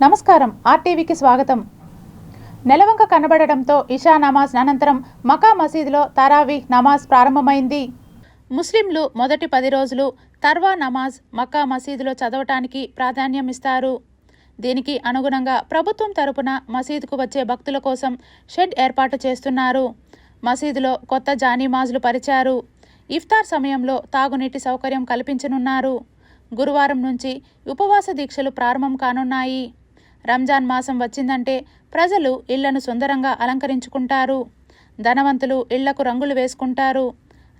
నమస్కారం. ఆర్టీవీకి స్వాగతం. నెలవంక కనబడడంతో ఇషా నమాజ్ అనంతరం మక్కా మసీదులో తరావీహ్ నమాజ్ ప్రారంభమైంది. ముస్లింలు మొదటి 10 రోజులు తర్వా నమాజ్ మక్కా మసీదులో చదవటానికి ప్రాధాన్యం ఇస్తారు. దీనికి అనుగుణంగా ప్రభుత్వం తరపున మసీదుకు వచ్చే భక్తుల కోసం షెడ్ ఏర్పాటు చేస్తున్నారు. మసీదులో కొత్త జానీమాజులు పరిచారు. ఇఫ్తార్ సమయంలో తాగునీటి సౌకర్యం కల్పించనున్నారు. గురువారం నుంచి ఉపవాస దీక్షలు ప్రారంభం కానున్నాయి. రంజాన్ మాసం వచ్చిందంటే ప్రజలు ఇళ్లను సుందరంగా అలంకరించుకుంటారు. ధనవంతులు ఇళ్లకు రంగులు వేసుకుంటారు.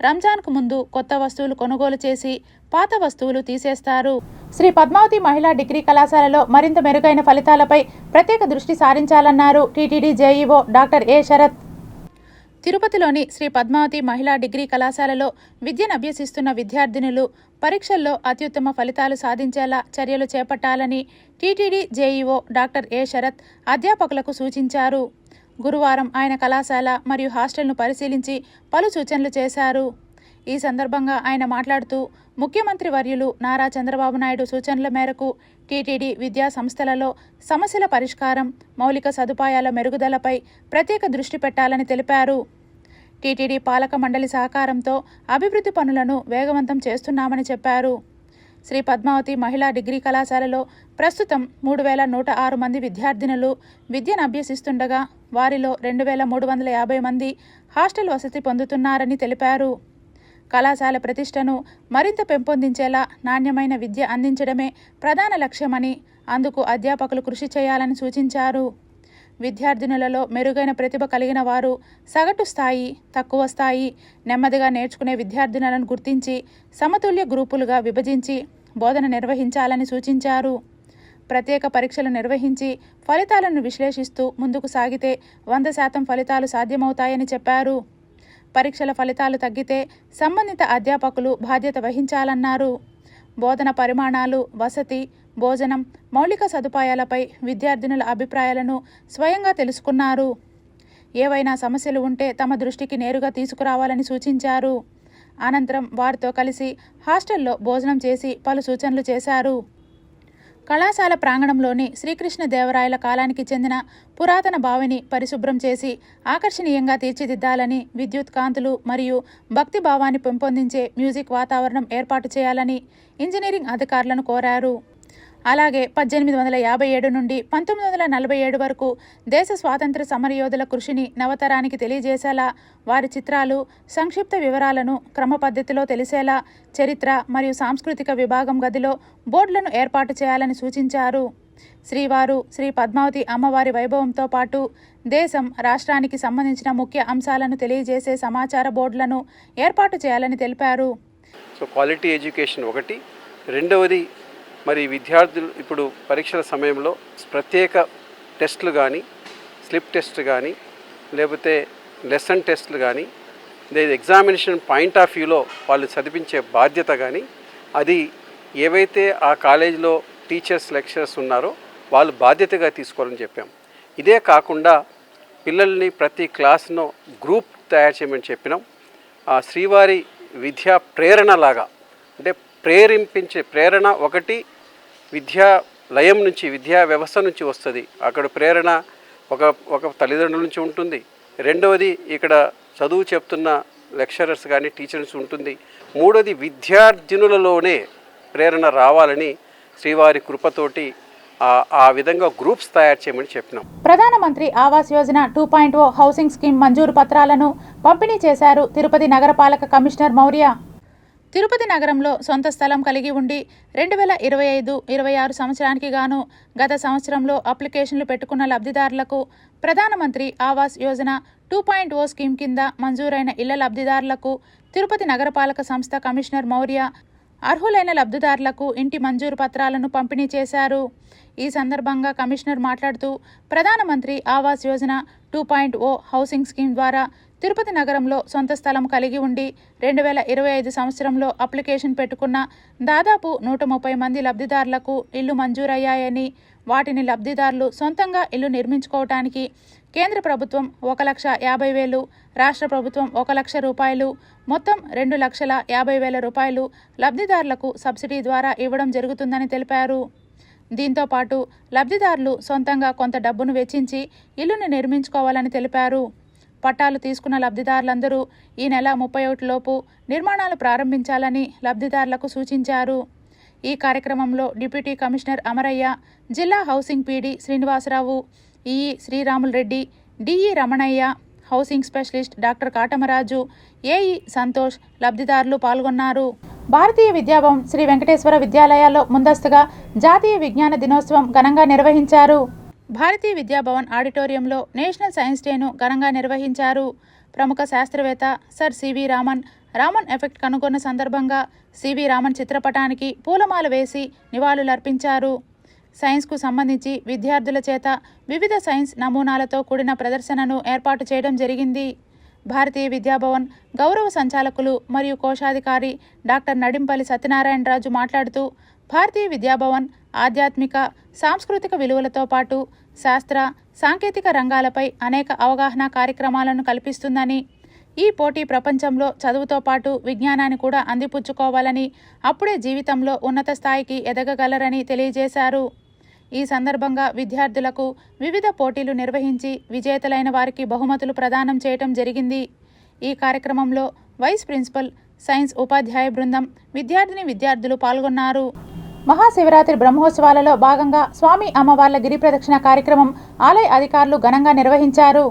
రంజాన్కు ముందు కొత్త వస్తువులు కొనుగోలు చేసి పాత వస్తువులు తీసేస్తారు. శ్రీ పద్మావతి మహిళా డిగ్రీ కళాశాలలో మరింత మెరుగైన ఫలితాలపై ప్రత్యేక దృష్టి సారించాలన్నారు TTD JEO doctor A Sharath. తిరుపతిలోని శ్రీ పద్మావతి మహిళా డిగ్రీ కళాశాలలో విద్యను అభ్యసిస్తున్న విద్యార్థినులు పరీక్షల్లో అత్యుత్తమ ఫలితాలు సాధించేలా చర్యలు చేపట్టాలని TTD JEO doctor A Sarath అధ్యాపకులకు సూచించారు. గురువారం ఆయన కళాశాల మరియు హాస్టల్ను పరిశీలించి పలు సూచనలు చేశారు. ఈ సందర్భంగా ఆయన మాట్లాడుతూ ముఖ్యమంత్రి వర్యులు నారా చంద్రబాబు నాయుడు సూచనల మేరకు టీటీడీ విద్యా సంస్థలలో సమస్యల పరిష్కారం, మౌలిక సదుపాయాల మెరుగుదలపై ప్రత్యేక దృష్టి పెట్టాలని తెలిపారు. టీటీడీ పాలక మండలి సహకారంతో అభివృద్ధి పనులను వేగవంతం చేస్తున్నామని చెప్పారు. శ్రీ పద్మావతి మహిళా డిగ్రీ కళాశాలలో ప్రస్తుతం 3106 మంది విద్యార్థినులు విద్యను అభ్యసిస్తుండగా వారిలో 2350 మంది హాస్టల్ వసతి పొందుతున్నారని తెలిపారు. కళాశాల ప్రతిష్టను మరింత పెంపొందించేలా నాణ్యమైన విద్య అందించడమే ప్రధాన లక్ష్యమని, అందుకు అధ్యాపకులు కృషి చేయాలని సూచించారు. విద్యార్థినులలో మెరుగైన ప్రతిభ కలిగిన వారు సగటు స్థాయి, తక్కువ స్థాయి, నెమ్మదిగా నేర్చుకునే విద్యార్థినులను గుర్తించి సమతుల్య గ్రూపులుగా విభజించి బోధన నిర్వహించాలని సూచించారు. ప్రత్యేక పరీక్షలు నిర్వహించి ఫలితాలను విశ్లేషిస్తూ ముందుకు సాగితే 100% ఫలితాలు సాధ్యమవుతాయని చెప్పారు. పరీక్షల ఫలితాలు తగ్గితే సంబంధిత అధ్యాపకులు బాధ్యత వహించాలన్నారు. బోధన పరిమాణాలు, వసతి, భోజనం, మౌలిక సదుపాయాలపై విద్యార్థినుల అభిప్రాయాలను స్వయంగా తెలుసుకున్నారు. ఏవైనా సమస్యలు ఉంటే తమ దృష్టికి నేరుగా తీసుకురావాలని సూచించారు. అనంతరం వారితో కలిసి హాస్టల్లో భోజనం చేసి పలు సూచనలు చేశారు. కళాశాల ప్రాంగణంలోని శ్రీకృష్ణదేవరాయల కాలానికి చెందిన పురాతన బావిని పరిశుభ్రం చేసి ఆకర్షణీయంగా తీర్చిదిద్దాలని, విద్యుత్ కాంతులు మరియు భక్తి భావాన్ని పెంపొందించే మ్యూజిక్ వాతావరణం ఏర్పాటు చేయాలని ఇంజనీరింగ్ అధికారులను కోరారు. అలాగే 1857 నుండి 1947 వరకు దేశ స్వాతంత్ర్య సమరయోధుల కృషిని నవతరానికి తెలియజేసేలా వారి చిత్రాలు, సంక్షిప్త వివరాలను క్రమ పద్ధతిలో తెలిసేలా చరిత్ర మరియు సాంస్కృతిక విభాగం గదిలో బోర్డులను ఏర్పాటు చేయాలని సూచించారు. శ్రీవారు, శ్రీ పద్మావతి అమ్మవారి వైభవంతో పాటు దేశం, రాష్ట్రానికి సంబంధించిన ముఖ్య అంశాలను తెలియజేసే సమాచార బోర్డులను ఏర్పాటు చేయాలని తెలిపారు. సో క్వాలిటీ ఎడ్యుకేషన్ ఒకటి. రెండవది, మరి విద్యార్థులు ఇప్పుడు పరీక్షల సమయంలో ప్రత్యేక టెస్టులు కానీ, స్లిప్ టెస్ట్ కానీ, లేకపోతే లెసన్ టెస్టులు కానీ, లేదా ఎగ్జామినేషన్ పాయింట్ ఆఫ్ వ్యూలో వాళ్ళు చదివించే బాధ్యత కానీ, అది ఏవైతే ఆ కాలేజీలో టీచర్స్, లెక్చరర్స్ ఉన్నారో వాళ్ళు బాధ్యతగా తీసుకోవాలని చెప్పాం. ఇదే కాకుండా పిల్లల్ని ప్రతి క్లాస్ను గ్రూప్ తయారు చేయమని చెప్పినాం. ఆ శ్రీవారి విద్యా ప్రేరణలాగా, అంటే ప్రేరేపించే ప్రేరణ ఒకటి విద్యా లయం నుంచి, విద్యా వ్యవస్థ నుంచి వస్తుంది. అక్కడ ప్రేరణ ఒక తల్లిదండ్రుల నుంచి ఉంటుంది. రెండవది ఇక్కడ చదువు చెప్తున్న లెక్చరర్స్ కానీ, టీచర్స్ ఉంటుంది. మూడవది విద్యార్థినులలోనే ప్రేరణ రావాలని శ్రీవారి కృపతోటి ఆ విధంగా గ్రూప్స్ తయారు చేయమని చెప్పినాం. ప్రధానమంత్రి ఆవాస్ యోజన 2.0 హౌసింగ్ స్కీమ్ మంజూరు పత్రాలను పంపిణీ చేశారు తిరుపతి నగరపాలక కమిషనర్ మౌర్య. తిరుపతి నగరంలో సొంత స్థలం కలిగి ఉండి 2025-26 సంవత్సరానికి గాను గత సంవత్సరంలో అప్లికేషన్లు పెట్టుకున్న లబ్ధిదారులకు ప్రధానమంత్రి ఆవాస్ యోజన 2.0 స్కీమ్ కింద మంజూరైన ఇళ్ల లబ్ధిదారులకు తిరుపతి నగరపాలక సంస్థ కమిషనర్ మౌర్య అర్హులైన లబ్ధిదారులకు ఇంటి మంజూరు పత్రాలను పంపిణీ చేశారు. ఈ సందర్భంగా కమిషనర్ మాట్లాడుతూ ప్రధానమంత్రి ఆవాస్ యోజన 2.0 హౌసింగ్ స్కీమ్ ద్వారా తిరుపతి నగరంలో సొంత స్థలం కలిగి ఉండి 2025 సంవత్సరంలో అప్లికేషన్ పెట్టుకున్న దాదాపు 130 మంది లబ్ధిదారులకు ఇల్లు మంజూరయ్యాయని, వాటిని లబ్ధిదారులు సొంతంగా ఇల్లు నిర్మించుకోవటానికి కేంద్ర ప్రభుత్వం 1,50,000, రాష్ట్ర ప్రభుత్వం 1,00,000 రూపాయలు, మొత్తం 2,50,000 రూపాయలు లబ్ధిదారులకు సబ్సిడీ ద్వారా ఇవ్వడం జరుగుతుందని తెలిపారు. దీంతో పాటు లబ్ధిదారులు సొంతంగా కొంత డబ్బును వెచ్చించి ఇల్లును నిర్మించుకోవాలని తెలిపారు. పట్టాలు తీసుకున్న లబ్ధిదారులందరూ ఈ నెల 31 లోపు నిర్మాణాలు ప్రారంభించాలని లబ్ధిదారులకు సూచించారు. ఈ కార్యక్రమంలో డిప్యూటీ కమిషనర్ అమరయ్య, జిల్లా housing PD Srinivasarao, EE Sriramulu Reddy, DE Ramanayya, housing specialist doctor Katamaraju, AE Santosh లబ్ధిదారులు పాల్గొన్నారు. భారతీయ విద్యాభవన్ శ్రీ వెంకటేశ్వర విద్యాలయాల్లో ముందస్తుగా జాతీయ విజ్ఞాన దినోత్సవం ఘనంగా నిర్వహించారు. భారతీయ విద్యాభవన్ ఆడిటోరియంలో నేషనల్ సైన్స్ డేను ఘనంగా నిర్వహించారు. ప్రముఖ శాస్త్రవేత్త సర్ సివి రామన్ ఎఫెక్ట్ కనుగొన్న సందర్భంగా సివి రామన్ చిత్రపటానికి పూలమాల వేసి నివాళులర్పించారు. సైన్స్కు సంబంధించి విద్యార్థుల చేత వివిధ సైన్స్ నమూనాలతో కూడిన ప్రదర్శనను ఏర్పాటు చేయడం జరిగింది. భారతీయ విద్యాభవన్ గౌరవ సంచాలకులు మరియు కోశాధికారి డాక్టర్ నడింపల్లి సత్యనారాయణరాజు మాట్లాడుతూ, భారతీయ విద్యాభవన్ ఆధ్యాత్మిక, సాంస్కృతిక విలువలతో పాటు శాస్త్ర, సాంకేతిక రంగాలపై అనేక అవగాహన కార్యక్రమాలను కల్పిస్తుందని, ఈ పోటీ ప్రపంచంలో చదువుతో పాటు విజ్ఞానాన్ని కూడా అందిపుచ్చుకోవాలని, అప్పుడే జీవితంలో ఉన్నత స్థాయికి ఎదగగలరని తెలియజేశారు. ఈ సందర్భంగా విద్యార్థులకు వివిధ పోటీలు నిర్వహించి విజేతలైన వారికి బహుమతులు ప్రదానం చేయడం జరిగింది. ఈ కార్యక్రమంలో వైస్ ప్రిన్సిపల్, సైన్స్ ఉపాధ్యాయ బృందం, విద్యార్థులు పాల్గొన్నారు. మహాశివరాత్రి బ్రహ్మోత్సవాలలో భాగంగా స్వామి అమ్మవార్ల గిరి ప్రదక్షిణ కార్యక్రమం ఆలయ అధికారులు ఘనంగా నిర్వహించారు.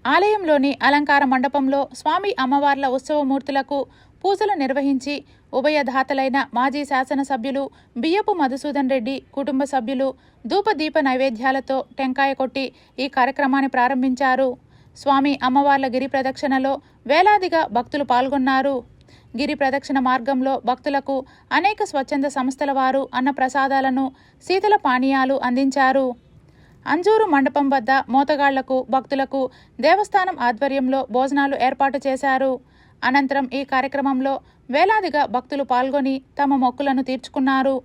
ఆలయంలోని అలంకార మండపంలో స్వామి అమ్మవార్ల ఉత్సవమూర్తులకు పూజలు నిర్వహించి ఉభయధాతలైన మాజీ శాసనసభ్యులు బియ్యపు మధుసూదన్ రెడ్డి కుటుంబ సభ్యులు ధూపదీప నైవేద్యాలతో టెంకాయ కొట్టి ఈ కార్యక్రమాన్ని ప్రారంభించారు. స్వామి అమ్మవార్ల గిరి ప్రదక్షిణలో వేలాదిగా భక్తులు పాల్గొన్నారు. గిరి ప్రదక్షిణ మార్గంలో భక్తులకు అనేక స్వచ్ఛంద సంస్థల వారు అన్నప్రసాదాలను, శీతల పానీయాలు అందించారు. అంజూరు మండపం వద్ద మోతగాళ్లకు, భక్తులకు దేవస్థానం ఆధ్వర్యంలో భోజనాలు ఏర్పాటు చేశారు. అనంతరం ఈ కార్యక్రమంలో వేలాదిగా భక్తులు పాల్గొని తమ మొక్కులను తీర్చుకున్నారు.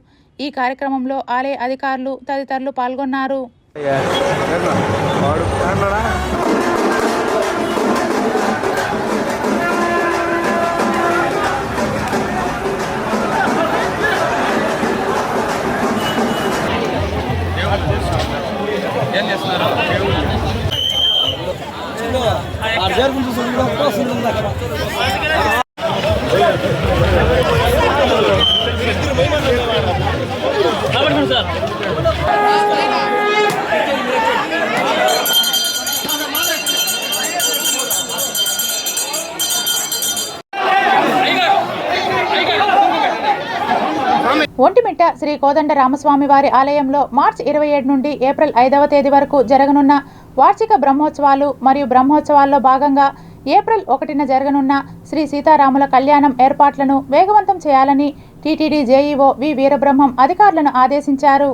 ఈ కార్యక్రమంలో ఆలయ అధికారులు తదితరులు పాల్గొన్నారు. ఒంటిమిట్ట శ్రీ కోదండ రామస్వామి వారి ఆలయంలో మార్చి 27 నుండి ఏప్రిల్ 5వ తేదీ వరకు జరగనున్న వార్షిక బ్రహ్మోత్సవాలు మరియు బ్రహ్మోత్సవాల్లో భాగంగా ఏప్రిల్ 1న జరగనున్న శ్రీ సీతారాముల కళ్యాణం ఏర్పాట్లను వేగవంతం చేయాలని టీటీడీ జేఈఓ వి వీరబ్రహ్మం అధికారులను ఆదేశించారు.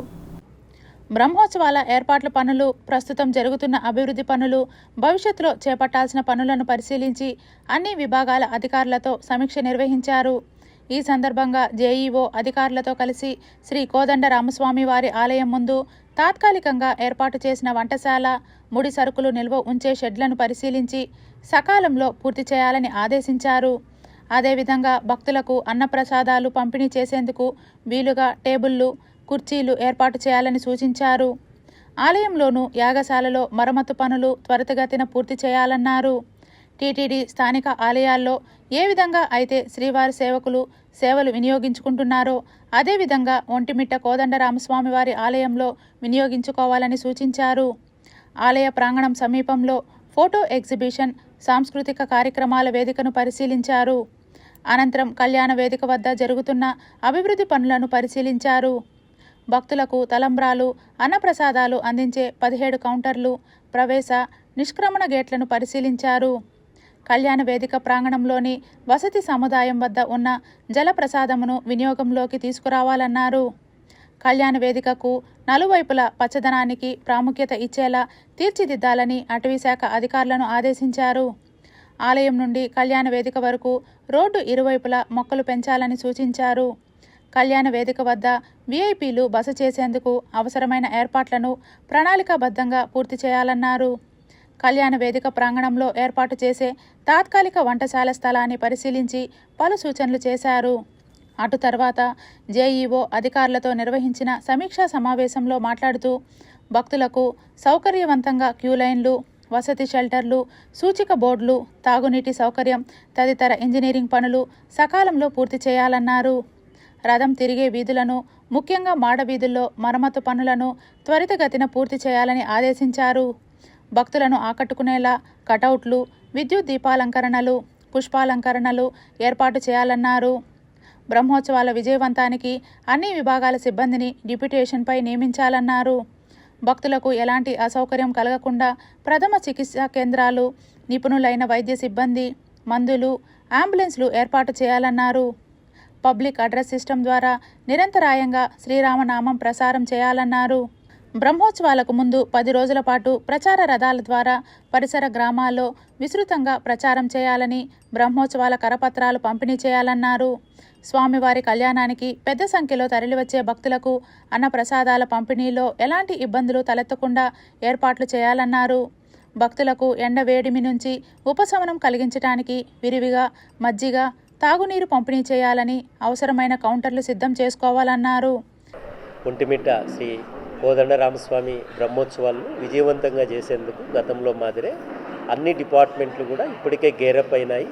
బ్రహ్మోత్సవాల ఏర్పాట్ల పనులు, ప్రస్తుతం జరుగుతున్న అభివృద్ధి పనులు, భవిష్యత్తులో చేపట్టాల్సిన పనులను పరిశీలించి అన్ని విభాగాల అధికారులతో సమీక్ష నిర్వహించారు. ఈ సందర్భంగా జేఈఓ అధికారులతో కలిసి శ్రీ కోదండ రామస్వామి వారి ఆలయం ముందు తాత్కాలికంగా ఏర్పాటు చేసిన వంటశాల, ముడి సరుకులు నిల్వ ఉంచే షెడ్లను పరిశీలించి సకాలంలో పూర్తి చేయాలని ఆదేశించారు. అదేవిధంగా భక్తులకు అన్నప్రసాదాలు పంపిణీ చేసేందుకు వీలుగా టేబుళ్లు, కుర్చీలు ఏర్పాటు చేయాలని సూచించారు. ఆలయంలోనూ యాగశాలలో మరమ్మతు పనులు త్వరితగతిన పూర్తి చేయాలన్నారు. టీటీడీ స్థానిక ఆలయాల్లో ఏ విధంగా అయితే శ్రీవారి సేవకులు సేవలు వినియోగించుకుంటున్నారో అదేవిధంగా ఒంటిమిట్ట కోదండ రామస్వామి వారి ఆలయంలో వినియోగించుకోవాలని సూచించారు. ఆలయ ప్రాంగణం సమీపంలో ఫోటో ఎగ్జిబిషన్, సాంస్కృతిక కార్యక్రమాల వేదికను పరిశీలించారు. అనంతరం కళ్యాణ వేదిక వద్ద జరుగుతున్న అభివృద్ధి పనులను పరిశీలించారు. భక్తులకు తలంబ్రాలు, అన్నప్రసాదాలు అందించే 17 కౌంటర్లు, ప్రవేశ, నిష్క్రమణ గేట్లను పరిశీలించారు. కళ్యాణ వేదిక ప్రాంగణంలోని వసతి సముదాయం వద్ద ఉన్న జలప్రసాదమును వినియోగంలోకి తీసుకురావాలన్నారు. కళ్యాణ వేదికకు నలువైపులా పచ్చదనానికి ప్రాముఖ్యత ఇచ్చేలా తీర్చిదిద్దాలని అటవీశాఖ అధికారులను ఆదేశించారు. ఆలయం నుండి కళ్యాణ వేదిక వరకు రోడ్డు ఇరువైపులా మొక్కలు పెంచాలని సూచించారు. కళ్యాణ వేదిక వద్ద వీఐపీలు బస చేసేందుకు అవసరమైన ఏర్పాట్లను ప్రణాళికాబద్ధంగా పూర్తి చేయాలన్నారు. కళ్యాణ వేదిక ప్రాంగణంలో ఏర్పాటు చేసే తాత్కాలిక వంటశాల స్థలాన్ని పరిశీలించి పలు సూచనలు చేశారు. అటు తర్వాత జేఈఓ అధికారులతో నిర్వహించిన సమీక్షా సమావేశంలో మాట్లాడుతూ భక్తులకు సౌకర్యవంతంగా క్యూలైన్లు, వసతి షెల్టర్లు, సూచిక బోర్డులు, తాగునీటి సౌకర్యం తదితర ఇంజనీరింగ్ పనులు సకాలంలో పూర్తి చేయాలన్నారు. రథం తిరిగే వీధులను, ముఖ్యంగా మాడవీధుల్లో మరమ్మతు పనులను త్వరితగతిన పూర్తి చేయాలని ఆదేశించారు. భక్తులను ఆకట్టుకునేలా కటౌట్లు, విద్యుత్ దీపాలంకరణలు, పుష్పాలంకరణలు ఏర్పాటు చేయాలన్నారు. బ్రహ్మోత్సవాల విజయవంతానికి అన్ని విభాగాల సిబ్బందిని డిప్యూటేషన్పై నియమించాలన్నారు. భక్తులకు ఎలాంటి అసౌకర్యం కలగకుండా ప్రథమ చికిత్సా కేంద్రాలు, నిపుణులైన వైద్య సిబ్బంది, మందులు, అంబులెన్స్లు ఏర్పాటు చేయాలన్నారు. పబ్లిక్ అడ్రస్ సిస్టమ్ ద్వారా నిరంతరాయంగా శ్రీరామనామం ప్రసారం చేయాలన్నారు. బ్రహ్మోత్సవాలకు ముందు 10 రోజుల పాటు ప్రచార రథాల ద్వారా పరిసర గ్రామాల్లో విస్తృతంగా ప్రచారం చేయాలని, బ్రహ్మోత్సవాల కరపత్రాలు పంపిణీ చేయాలన్నారు. స్వామివారి కళ్యాణానికి పెద్ద సంఖ్యలో తరలివచ్చే భక్తులకు అన్నప్రసాదాల పంపిణీలో ఎలాంటి ఇబ్బందులు తలెత్తకుండా ఏర్పాట్లు చేయాలన్నారు. భక్తులకు ఎండ వేడిమి నుంచి ఉపశమనం కలిగించడానికి విరివిగా మజ్జిగ, తాగునీరు పంపిణీ చేయాలని, అవసరమైన కౌంటర్లు సిద్ధం చేసుకోవాలన్నారు. ఒంటిమిట్ట శ్రీ కోదండరామస్వామి బ్రహ్మోత్సవాలను విజయవంతంగా చేసేందుకు గతంలో మాదిరే అన్ని డిపార్ట్మెంట్లు కూడా ఇప్పటికే గేరప్ అయినాయి.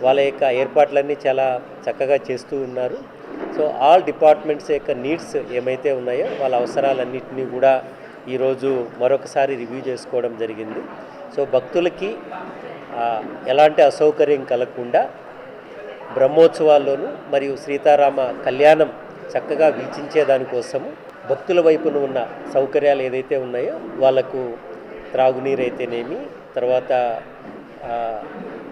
వాళ్ళ యొక్క ఏర్పాట్లన్నీ చాలా చక్కగా చేస్తూ ఉన్నారు. సో ఆల్ డిపార్ట్మెంట్స్ యొక్క నీడ్స్ ఏమైతే ఉన్నాయో వాళ్ళ అవసరాలన్నింటినీ కూడా ఈరోజు మరొకసారి రివ్యూ చేసుకోవడం జరిగింది. సో భక్తులకి ఎలాంటి అసౌకర్యం కలగకుండా బ్రహ్మోత్సవాల్లోనూ మరియు సీతారామ కళ్యాణం చక్కగా వీక్షించే దానికోసము భక్తుల వైపున ఉన్న సౌకర్యాలు ఏదైతే ఉన్నాయో వాళ్ళకు త్రాగునీరు అయితేనేమి, తర్వాత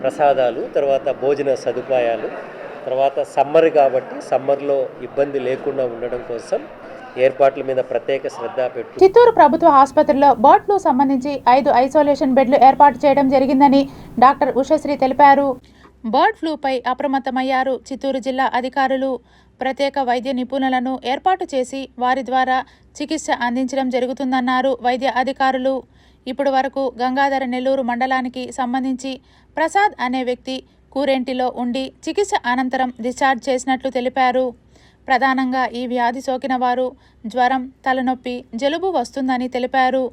ప్రసాదాలు, తర్వాత భోజన సదుపాయాలు, తర్వాత సమ్మర్ కాబట్టి సమ్మర్లో ఇబ్బంది లేకుండా ఉండడం కోసం ఏర్పాట్ల మీద ప్రత్యేక శ్రద్ధ పెట్టు. చిత్తూరు ప్రభుత్వ ఆసుపత్రిలో బర్డ్ ఫ్లూ సంబంధించి 5 ఐసోలేషన్ బెడ్లు ఏర్పాటు చేయడం జరిగిందని డాక్టర్ ఉషశ్రీ తెలిపారు. బర్డ్ ఫ్లూపై అప్రమత్తమయ్యారు చిత్తూరు జిల్లా అధికారులు. ప్రత్యేక వైద్య నిపుణులను ఏర్పాటు చేసి వారి ద్వారా చికిత్స అందించడం జరుగుతుందన్నారు వైద్య అధికారులు. ఇప్పటి వరకు గంగాధర నెల్లూరు మండలానికి సంబంధించి ప్రసాద్ అనే వ్యక్తి కూరేంటిలో ఉండి చికిత్స అనంతరం డిశ్చార్జ్ చేసినట్లు తెలిపారు. ప్రధానంగా ఈ వ్యాధి సోకిన వారు జ్వరం, తలనొప్పి, జలుబు వస్తుందని తెలిపారు.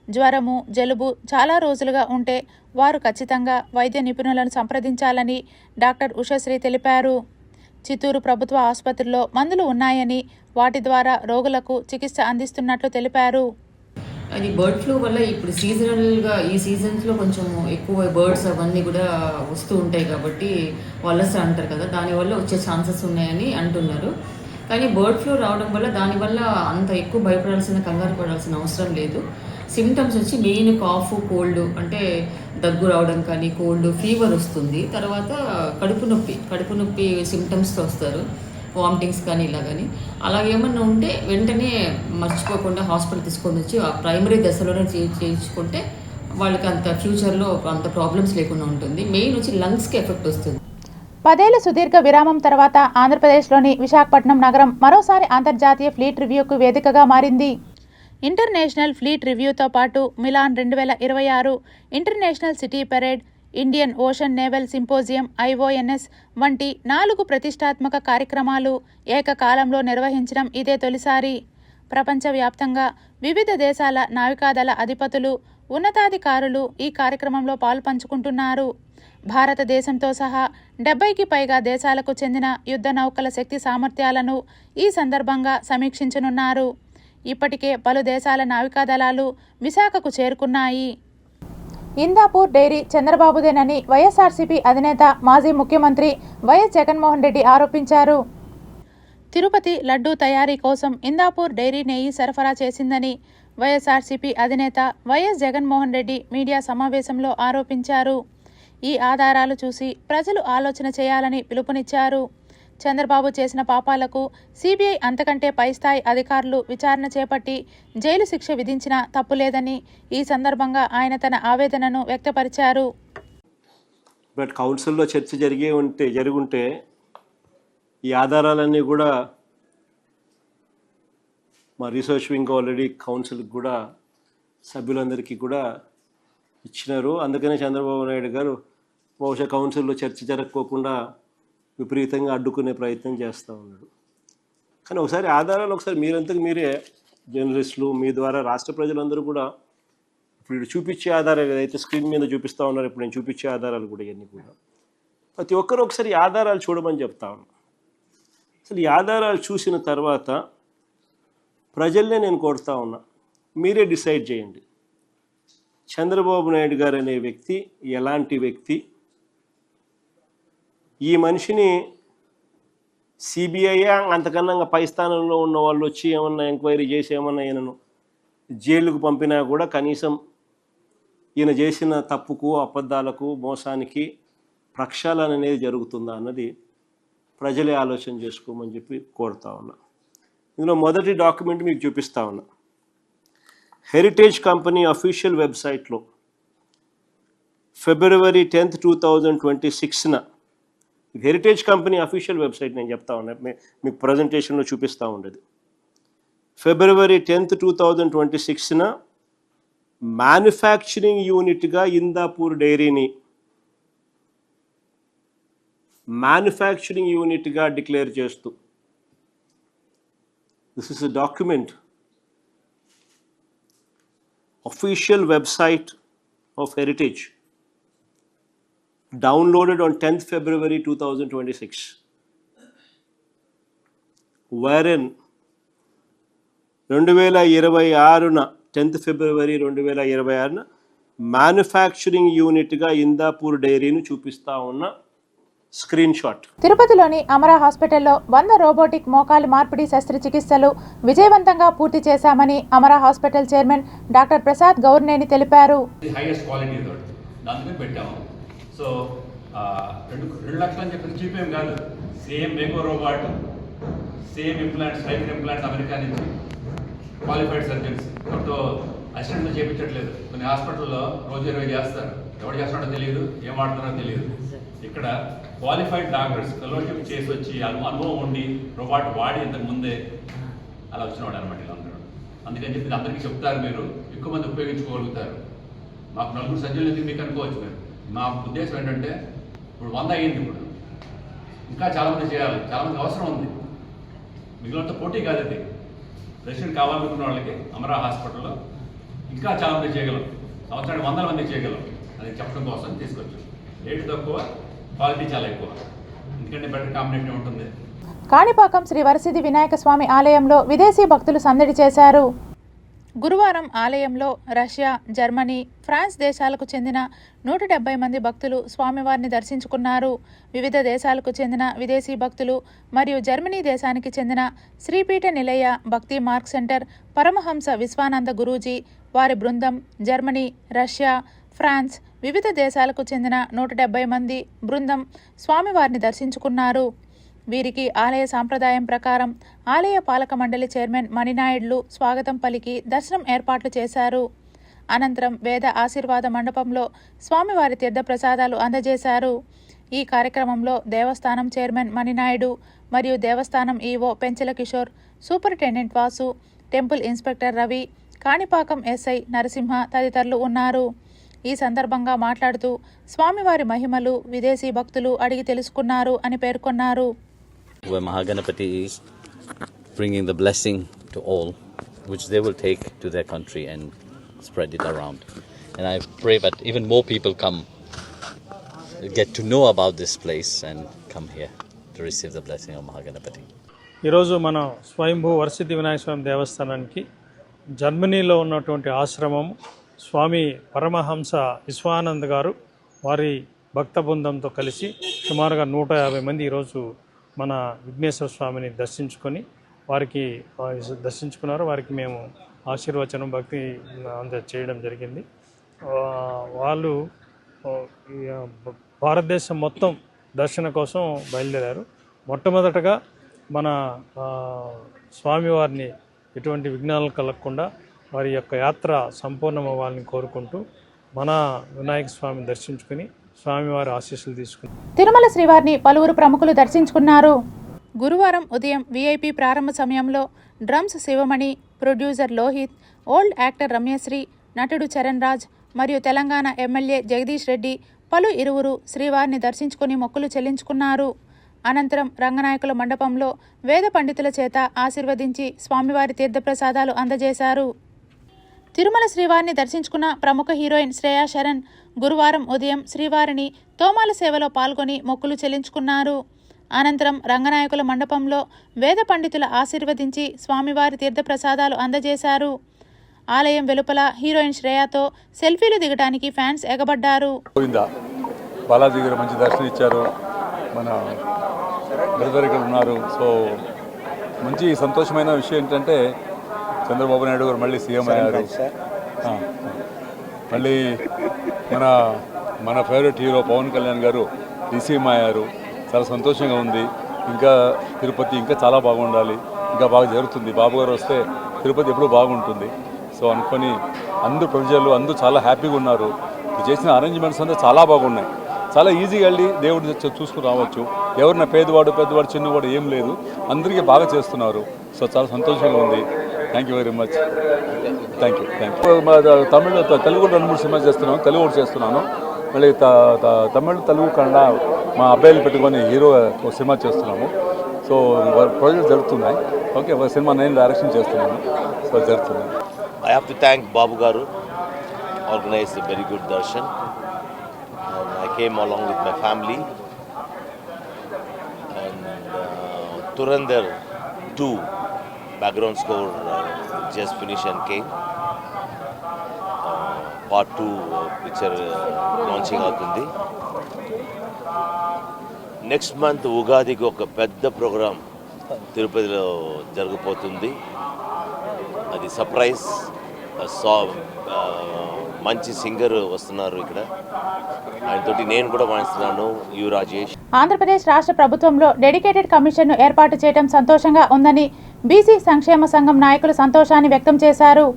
జ్వరము, జలుబు చాలా రోజులుగా ఉంటే వారు ఖచ్చితంగా వైద్య నిపుణులను సంప్రదించాలని డాక్టర్ ఉషశ్రీ తెలిపారు. చిత్తూరు ప్రభుత్వ ఆసుపత్రిలో మందులు ఉన్నాయని వాటి ద్వారా రోగులకు చికిత్స అందిస్తున్నట్లు తెలిపారు. అది బర్డ్ ఫ్లూ వల్ల ఇప్పుడు సీజనల్గా ఈ సీజన్స్లో కొంచెం ఎక్కువ బర్డ్స్ అవన్నీ కూడా వస్తూ ఉంటాయి కాబట్టి వలస అంటారు కదా, దానివల్ల వచ్చే ఛాన్సెస్ ఉన్నాయని అంటున్నారు. కానీ బర్డ్ ఫ్లూ రావడం వల్ల దానివల్ల అంత ఎక్కువ భయపడాల్సిన, కంగారు పడాల్సిన అవసరం లేదు. సిమ్టమ్స్ వచ్చి మెయిన్ కాఫ్, కోల్డ్, అంటే దగ్గు రావడం కానీ, కోల్డ్, ఫీవర్ వస్తుంది. తర్వాత కడుపు నొప్పి సిమ్టమ్స్తో వస్తారు, వామిటింగ్స్ కానీ ఇలా కానీ. అలాగేమన్నా ఉంటే వెంటనే మర్చిపోకుండా హాస్పిటల్ తీసుకొని వచ్చి ఆ ప్రైమరీ దశలోనే చేయించుకుంటే వాళ్ళకి అంత ఫ్యూచర్లో అంత ప్రాబ్లమ్స్ లేకుండా ఉంటుంది. మెయిన్ వచ్చి లంగ్స్కి ఎఫెక్ట్ వస్తుంది. 10 ఏళ్ల సుదీర్ఘ విరామం తర్వాత ఆంధ్రప్రదేశ్లోని విశాఖపట్నం నగరం మరోసారి అంతర్జాతీయ ఫ్లీట్ రివ్యూకు వేదికగా మారింది. ఇంటర్నేషనల్ ఫ్లీట్ రివ్యూతో పాటు Milan 2026, international city parade, Indian ocean naval symposium IONS వంటి 4 ప్రతిష్టాత్మక కార్యక్రమాలు ఏకకాలంలో నిర్వహించడం ఇదే తొలిసారి. ప్రపంచవ్యాప్తంగా వివిధ దేశాల నావికాదళ అధిపతులు, ఉన్నతాధికారులు ఈ కార్యక్రమంలో పాలుపంచుకుంటున్నారు. భారతదేశంతో సహా 70కి పైగా దేశాలకు చెందిన యుద్ధ నౌకల శక్తి సామర్థ్యాలను ఈ సందర్భంగా సమీక్షించనున్నారు. ఇప్పటికే పలు దేశాల నావికాదళాలు విశాఖకు చేరుకున్నాయి. ఇందాపూర్ డైరీ చంద్రబాబుదేనని వైఎస్ఆర్సీపీ అధినేత, మాజీ ముఖ్యమంత్రి వైఎస్ జగన్మోహన్ రెడ్డి ఆరోపించారు. తిరుపతి లడ్డూ తయారీ కోసం ఇందాపూర్ డైరీ నెయ్యి సరఫరా చేసిందని వైఎస్ఆర్సీపీ అధినేత వైఎస్ జగన్మోహన్ రెడ్డి మీడియా సమావేశంలో ఆరోపించారు. ఈ ఆధారాలు చూసి ప్రజలు ఆలోచన చేయాలని పిలుపునిచ్చారు. చంద్రబాబు చేసిన పాపాలకు సిబిఐ అంతకంటే పై స్థాయి అధికారులు విచారణ చేపట్టి జైలు శిక్ష విధించినా తప్పులేదని ఈ సందర్భంగా ఆయన తన ఆవేదనను వ్యక్తపరిచారు. బట్ కౌన్సిల్లో చర్చ జరుగుంటే ఈ ఆధారాలన్నీ కూడా మా రీసెర్చ్ వింగ్ ఆల్రెడీ కౌన్సిల్కి కూడా సభ్యులందరికీ కూడా ఇచ్చినారు. అందుకనే చంద్రబాబు నాయుడు గారు బహుశా కౌన్సిల్లో చర్చ జరగకోకుండా విపరీతంగా అడ్డుకునే ప్రయత్నం చేస్తూ ఉన్నాడు. కానీ ఒకసారి ఆధారాలు మీరంతకు మీరే జర్నలిస్టులు మీ ద్వారా రాష్ట్ర ప్రజలందరూ కూడా ఇప్పుడు చూపించే ఆధారాలు ఏదైతే స్క్రీన్ మీద చూపిస్తూ ఉన్నారు, ఇప్పుడు నేను చూపించే ఆధారాలు కూడా ఇవన్నీ కూడా ప్రతి ఒక్కరు ఒకసారి ఈ ఆధారాలు చూడమని చెప్తా ఉన్నాను. అసలు ఈ ఆధారాలు చూసిన తర్వాత ప్రజల్నే నేను కోరుతా ఉన్నా, మీరే డిసైడ్ చేయండి చంద్రబాబు నాయుడు గారు అనే వ్యక్తి ఎలాంటి వ్యక్తి. ఈ మనిషిని సిబిఐ అంతకన్నా పై స్థానంలో ఉన్న వాళ్ళు వచ్చి ఏమన్నా ఎంక్వైరీ చేసి ఏమన్నా ఈయనను జైలుకు పంపినా కూడా కనీసం ఈయన చేసిన తప్పుకు, అబద్ధాలకు, మోసానికి ప్రక్షాళన అనేది జరుగుతుందా అన్నది ప్రజలే ఆలోచన చేసుకోమని చెప్పి కోరుతా ఉన్నా. ఇందులో మొదటి డాక్యుమెంట్ మీకు చూపిస్తా ఉన్నా. హెరిటేజ్ కంపెనీ అఫీషియల్ వెబ్సైట్లో February 10th, 2026న హెరిటేజ్ కంపెనీ అఫీషియల్ వెబ్సైట్ నేను చెప్తా ఉన్నా, మీకు ప్రజెంటేషన్లో చూపిస్తూ ఉండేది. February 10th, 2026న మ్యానుఫ్యాక్చరింగ్ యూనిట్గా ఇందాపూర్ డైరీని మ్యానుఫ్యాక్చరింగ్ యూనిట్గా డిక్లేర్ చేస్తూ, this is a document official website of Heritage, downloaded on 10th February 2026, wherein 2026న 10th February 2026న మ్యానుఫ్యాక్చరింగ్ యూనిట్గా ఇందాపూర్ డైరీని చూపిస్తా ఉన్న స్క్రీన్ షాట్. తిరుపతిలోని అమరా హాస్పిటల్లో 100 రోబోటిక్ మోకాలి మార్పిడి శస్త్రచికిత్సలు విజయవంతంగా పూర్తి చేశామని Amara hospital chairman doctor Prasad Gourneni తెలిపారు. హైయెస్ట్ క్వాలిటీ దానికి పెట్టాము. సో 2 లక్షలు అని చెప్పి చీప్ ఏం కాదు. Same Mako robot, same implants, hyper implants America నుంచి క్వాలిఫైడ్ సర్జన్స్ ఎవరితో అసిస్టెంట్తో చేయించట్లేదు. కొన్ని హాస్పిటల్లో రోజు 20 చేస్తారు, ఎవరు చేస్తున్నాడో తెలియదు, ఏం వాడుతున్నారో తెలియదు. ఇక్కడ క్వాలిఫైడ్ డాక్టర్స్ ఫెలోషిప్ చేసి వచ్చి అనుభవం ఉండి రోబోట్ వాడి ఇంతకు ముందే అలా వచ్చినవాడు అనమాట వీళ్ళందరూ. అందుకని చెప్పి అందరికీ చెప్తారు, మీరు ఎక్కువ మంది ఉపయోగించుకోగలుగుతారు. మాకు 4 సర్జన్లు ఎందుకు మీకు అనుకోవచ్చు మీరు. మా ఉద్దేశం ఏంటంటే ఇప్పుడు 100 అయ్యింది, ఇప్పుడు ఇంకా చాలామంది చేయాలి, చాలామంది అవసరం ఉంది. మిగిలినంత పోటీ కాదు అది. రెసిడెంట్ కావాలనుకున్న వాళ్ళకి అమరా హాస్పిటల్లో ఇంకా చాలామంది చేయగలం, సంవత్సరానికి 100 మంది చేయగలం. అది చెప్పడం కోసం తీసుకొచ్చాం. రేటు తక్కువ, క్వాలిటీ చాలా ఎక్కువ, ఎందుకంటే బెటర్ కాంబినేషన్ ఉంటుంది. కాణిపాకం శ్రీ వరసిద్ధి వినాయక స్వామి ఆలయంలో విదేశీ భక్తులు సందడి చేశారు. గురువారం ఆలయంలో రష్యా, జర్మనీ, ఫ్రాన్స్ దేశాలకు చెందిన 170 మంది భక్తులు స్వామివారిని దర్శించుకున్నారు. వివిధ దేశాలకు చెందిన విదేశీ భక్తులు మరియు జర్మనీ దేశానికి చెందిన శ్రీపీఠ నిలయ భక్తి మార్క్ సెంటర్ పరమహంస విశ్వానంద గురూజీ, వారి బృందం జర్మనీ, రష్యా, ఫ్రాన్స్, వివిధ దేశాలకు చెందిన 170 మంది బృందం స్వామివారిని దర్శించుకున్నారు. వీరికి ఆలయ సాంప్రదాయం ప్రకారం ఆలయ పాలక మండలి చైర్మన్ మణినాయుడులు స్వాగతం పలికి దర్శనం ఏర్పాట్లు చేశారు. అనంతరం వేద ఆశీర్వాద మండపంలో స్వామివారి తీర్థప్రసాదాలు అందజేశారు. ఈ కార్యక్రమంలో దేవస్థానం చైర్మన్ మణినాయుడు మరియు దేవస్థానం EO Penchala Kishore, superintendent Vasu, temple inspector Ravi, Kanipakam SI Narasimha తదితరులు ఉన్నారు. ఈ సందర్భంగా మాట్లాడుతూ స్వామివారి మహిమలు విదేశీ భక్తులు అడిగి తెలుసుకున్నారు అని పేర్కొన్నారు. Where Mahaganapati is bringing the blessing to all, which they will take to their country and spread it around. And I pray that even more people get to know about this place and come here to receive the blessing of Mahaganapati. ఈరోజు మనం స్వయంభూ వరసిద్ధి వినాయక స్వామి దేవస్థానానికి జర్మనీలో ఉన్నటువంటి ఆశ్రమం స్వామి పరమహంస విశ్వానంద్ గారు వారి భక్త బృందంతో కలిసి సుమారుగా 150 మంది ఈరోజు మన విఘ్నేశ్వర స్వామిని దర్శించుకున్నారు. వారికి మేము ఆశీర్వచనం భక్తి చేయడం జరిగింది. వాళ్ళు భారతదేశం మొత్తం దర్శన కోసం బయలుదేరారు. మొట్టమొదటగా మన స్వామివారిని ఎటువంటి విఘ్నాలు కలగకుండా వారి యొక్క యాత్ర సంపూర్ణమవ్వాలని కోరుకుంటూ మన వినాయక స్వామిని దర్శించుకుని స్వామివారి ఆశీస్సులు తీసుకున్నారు. తిరుమల శ్రీవారిని పలువురు ప్రముఖులు దర్శించుకున్నారు. గురువారం ఉదయం వీఐపీ ప్రారంభ సమయంలో drums Sivamani, producer Lohith, old actor Ramyasri, నటుడు చరణ్ రాజ్ మరియు తెలంగాణ ఎమ్మెల్యే జగదీష్ రెడ్డి ఇరువురు శ్రీవారిని దర్శించుకుని మొక్కులు చెల్లించుకున్నారు. అనంతరం రంగనాయకుల మండపంలో వేద పండితుల చేత ఆశీర్వదించి స్వామివారి తీర్థప్రసాదాలు అందజేశారు. తిరుమల శ్రీవారిని దర్శించుకున్న ప్రముఖ హీరోయిన్ శ్రేయా శరణ్ గురువారం ఉదయం శ్రీవారిని తోమాల సేవలో పాల్గొని మొక్కులు చెల్లించుకున్నారు. అనంతరం రంగనాయకుల మండపంలో వేద పండితుల ఆశీర్వదించి స్వామివారి తీర్థప్రసాదాలు అందజేశారు. ఆలయం వెలుపల హీరోయిన్ శ్రేయాతో సెల్ఫీలు దిగడానికి ఫ్యాన్స్ ఎగబడ్డారు. బాలాజీ గారు మంచి దర్శనం ఇచ్చారు. మన బ్రదర్ ఇక్కడ ఉన్నారు. సో మంచి సంతోషమైన విషయం ఏంటంటే చంద్రబాబు నాయుడు గారు మళ్ళీ సీఎం అయ్యారు. మళ్ళీ మన ఫేవరెట్ హీరో పవన్ కళ్యాణ్ గారు సీఎం అయ్యారు. చాలా సంతోషంగా ఉంది. ఇంకా తిరుపతి ఇంకా చాలా బాగుండాలి, ఇంకా బాగా జరుగుతుంది. బాబు గారు వస్తే తిరుపతి ఎప్పుడూ బాగుంటుంది. సో అనుకొని అందరూ ప్రజలు అందరూ చాలా హ్యాపీగా ఉన్నారు. చేసిన అరేంజ్మెంట్స్ అంతా చాలా బాగున్నాయి. చాలా ఈజీగా వెళ్ళి దేవుడిని చూసుకుని రావచ్చు. ఎవరిన పెద్దవాడు చిన్నవాడు ఏం లేదు, అందరికీ బాగా చేస్తున్నారు. సో చాలా సంతోషంగా ఉంది. Thank you very much. Thank you. Telugu 2-3 సినిమాలు చేస్తున్నాను. తెలుగు ఒకటి చేస్తున్నాను. మళ్ళీ తమిళ తెలుగు కన్నడ మా అబ్బాయిలు పెట్టుకొని హీరో ఒక సినిమా చేస్తున్నాము. సో ప్రాజెక్ట్ జరుగుతున్నాయి. ఓకే, ఒక సినిమా నేను డైరెక్షన్ చేస్తున్నాను. సో జరుగుతున్నాయి. I have to thank Babu Garu, organized a very good darshan. And I came along with my family. And Turandar 2 background score just finished and came. Part 2 picture launching అవుతుంది. Next month ఉగాదికి ఒక పెద్ద programme తిరుపతిలో జరగబోతుంది. అది surprise. మంచి singer వస్తున్నారు ఇక్కడ, ఆయనతోటి నేను కూడా వాయిస్తున్నాను, యు రాజేష్. ఆంధ్రప్రదేశ్ రాష్ట్ర ప్రభుత్వంలో డెడికేటెడ్ కమిషన్ను ఏర్పాటు చేయడం సంతోషంగా ఉందని బీసీ సంక్షేమ సంఘం నాయకులు సంతోషాన్ని వ్యక్తం చేశారు.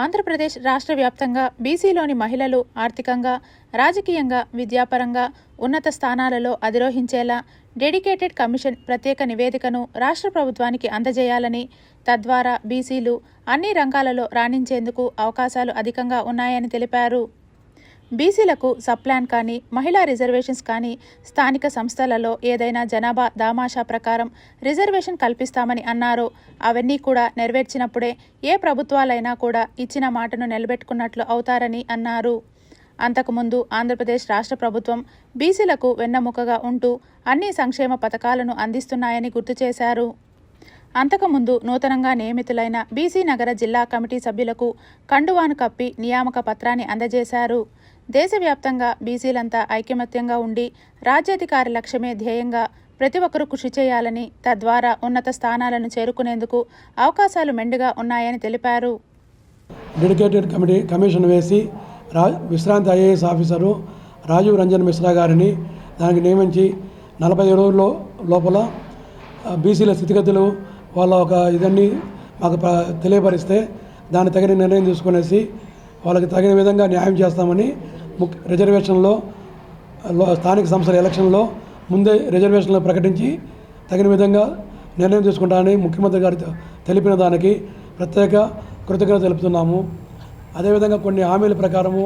ఆంధ్రప్రదేశ్ రాష్ట్ర వ్యాప్తంగా బీసీలోని మహిళలు ఆర్థికంగా, రాజకీయంగా, విద్యాపరంగా ఉన్నత స్థానాలలో అధిరోహించేలా డెడికేటెడ్ కమిషన్ ప్రత్యేక నివేదికను రాష్ట్ర ప్రభుత్వానికి అందజేయాలని, తద్వారా బీసీలు అన్ని రంగాలలో రాణించేందుకు అవకాశాలు అధికంగా ఉన్నాయని తెలిపారు. బీసీలకు సప్లాన్ కానీ, మహిళా రిజర్వేషన్స్ కానీ స్థానిక సంస్థలలో ఏదైనా జనాభా దామాషా ప్రకారం రిజర్వేషన్ కల్పిస్తామని అన్నారు. అవన్నీ కూడా నెరవేర్చినప్పుడే ఏ ప్రభుత్వాలైనా కూడా ఇచ్చిన మాటను నిలబెట్టుకున్నట్లు అవుతారని అన్నారు. అంతకుముందు ఆంధ్రప్రదేశ్ రాష్ట్ర ప్రభుత్వం బీసీలకు వెన్నెముకగా ఉంటూ అన్ని సంక్షేమ పథకాలను అందిస్తున్నాయని గుర్తు చేశారు. అంతకుముందు నూతనంగా నియమితులైన బీసీ నగర జిల్లా కమిటీ సభ్యులకు కండువాను కప్పి నియామక పత్రాన్ని అందజేశారు. దేశవ్యాప్తంగా బీసీలంతా ఐకమత్యంగా ఉండి రాజ్యాధికారి లక్ష్యమే ధ్యేయంగా ప్రతి ఒక్కరూ కృషి చేయాలని, తద్వారా ఉన్నత స్థానాలను చేరుకునేందుకు అవకాశాలు మెండుగా ఉన్నాయని తెలిపారు. డెడికేటెడ్ కమిషన్ వేసి విశ్రాంతి ఐఏఎస్ ఆఫీసరు రాజీవ్ రంజన్ మిశ్రా గారిని దానికి నియమించి 40 రోజుల లోపల బీసీల స్థితిగతులు వాళ్ళ ఒక ఇదన్నీ మాకు తెలియపరిస్తే దాన్ని తగిన నిర్ణయం తీసుకునేసి వాళ్ళకి తగిన విధంగా న్యాయం చేస్తామని రిజర్వేషన్లో స్థానిక సంస్థల ఎలక్షన్లో ముందే రిజర్వేషన్లు ప్రకటించి తగిన విధంగా నిర్ణయం తీసుకుంటామని ముఖ్యమంత్రి గారు తెలిపిన దానికి ప్రత్యేక కృతజ్ఞత తెలుపుతున్నాము. అదేవిధంగా కొన్ని హామీల ప్రకారము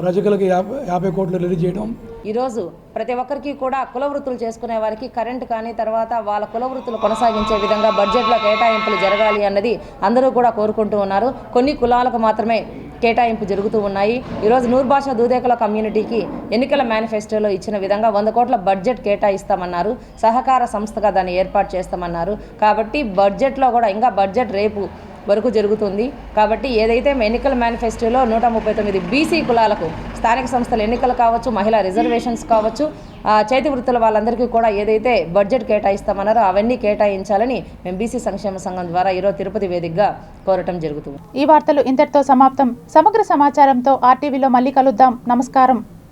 రజకులకి 50 కోట్లు రిలీజ్ చేయడం. ఈరోజు ప్రతి ఒక్కరికి కూడా కుల వృత్తులు చేసుకునే వారికి కరెంటు కానీ తర్వాత వాళ్ళ కుల వృత్తులు కొనసాగించే విధంగా బడ్జెట్లో కేటాయింపులు జరగాలి అన్నది అందరూ కూడా కోరుకుంటూ ఉన్నారు. కొన్ని కులాలకు మాత్రమే కేటాయింపు జరుగుతూ ఉన్నాయి. ఈరోజు నూర్భాషా దూదేకుల కమ్యూనిటీకి ఎన్నికల మేనిఫెస్టోలో ఇచ్చిన విధంగా 100 కోట్ల బడ్జెట్ కేటాయిస్తామన్నారు. సహకార సంస్థగా దాన్ని ఏర్పాటు చేస్తామన్నారు. కాబట్టి బడ్జెట్లో కూడా ఇంకా బడ్జెట్ రేపు వరకు జరుగుతుంది. కాబట్టి ఏదైతే ఎన్నికల మేనిఫెస్టోలో 139 బీసీ కులాలకు స్థానిక సంస్థల ఎన్నికలు కావచ్చు, మహిళా రిజర్వేషన్స్ కావచ్చు, చేతి వృత్తుల వాళ్ళందరికీ కూడా ఏదైతే బడ్జెట్ కేటాయిస్తామన్నారో అవన్నీ కేటాయించాలని మేము బీసీ సంక్షేమ సంఘం ద్వారా ఈరోజు తిరుపతి వేదికగా కోరటం జరుగుతుంది. ఈ వార్తలు ఇంతటితో సమాప్తం. సమగ్ర సమాచారంతో ఆర్టీవీలో మళ్ళీ కలుద్దాం. నమస్కారం.